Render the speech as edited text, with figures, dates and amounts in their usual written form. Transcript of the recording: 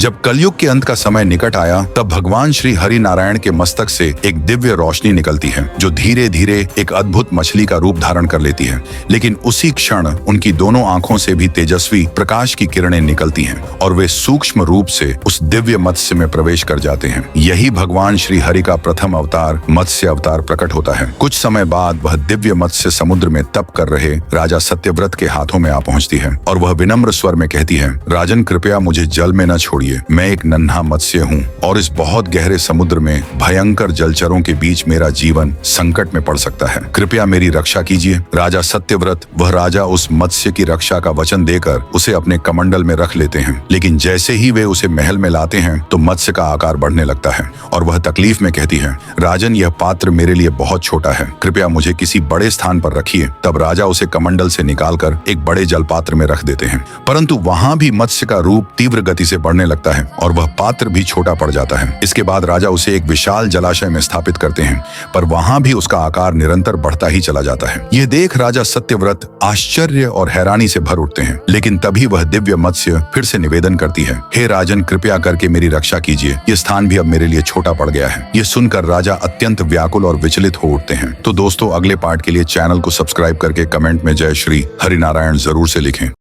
जब कलयुग के अंत का समय निकट आया तब भगवान श्री हरि नारायण के मस्तक से एक दिव्य रोशनी निकलती है जो धीरे धीरे एक अद्भुत मछली का रूप धारण कर लेती है। लेकिन उसी क्षण उनकी दोनों आंखों से भी तेजस्वी प्रकाश की किरणें निकलती हैं और वे सूक्ष्म रूप से उस दिव्य मत्स्य में प्रवेश कर जाते हैं। यही भगवान श्री हरि का प्रथम अवतार मत्स्य अवतार प्रकट होता है। कुछ समय बाद वह दिव्य मत्स्य समुद्र में तप कर रहे राजा सत्यव्रत के हाथों में आ पहुंचती है और वह विनम्र स्वर में कहती है, राजन कृपया मुझे जल में न छोड़िए, मैं एक नन्हा मत्स्य हूँ और इस बहुत गहरे समुद्र में भयंकर जलचरों के बीच मेरा जीवन संकट में पड़ सकता है। कृपया मेरी रक्षा कीजिए। राजा सत्यव्रत वह राजा उस मत्स्य की रक्षा का वचन देकर उसे अपने कमंडल में रख लेते हैं। लेकिन जैसे ही वे उसे महल में लाते हैं तो मत्स्य का आकार बढ़ने लगता है और वह तकलीफ में कहती है, राजन यह पात्र मेरे लिए बहुत छोटा है, कृपया मुझे किसी बड़े स्थान पर रखिए। तब राजा उसे कमंडल से निकालकर एक बड़े जलपात्र में रख देते हैं, परंतु वहां भी मत्स्य का रूप तीव्र गति से बढ़ने लगता है और वह पात्र भी छोटा पड़ जाता है। इसके बाद राजा उसे एक विशाल जलाशय में स्थापित करते हैं, पर वहां भी उसका आकार निरंतर बढ़ता ही चला जाता है। यह देख राजा सत्यव्रत आश्चर्य और हैरानी से भर उठते हैं। लेकिन तभी वह दिव्य मत्स्य फिर से निवेदन करती है, हे राजन कृपया करके मेरी रक्षा कीजिए, यह स्थान भी अब मेरे लिए छोटा पड़ गया है। यह सुनकर राजा अत्यंत व्याकुल और विचलित हो उठते हैं। तो दोस्तों, अगले पार्ट के लिए चैनल को सब्सक्राइब करके कमेंट में जय श्री हरिनारायण जरूर से लिखें।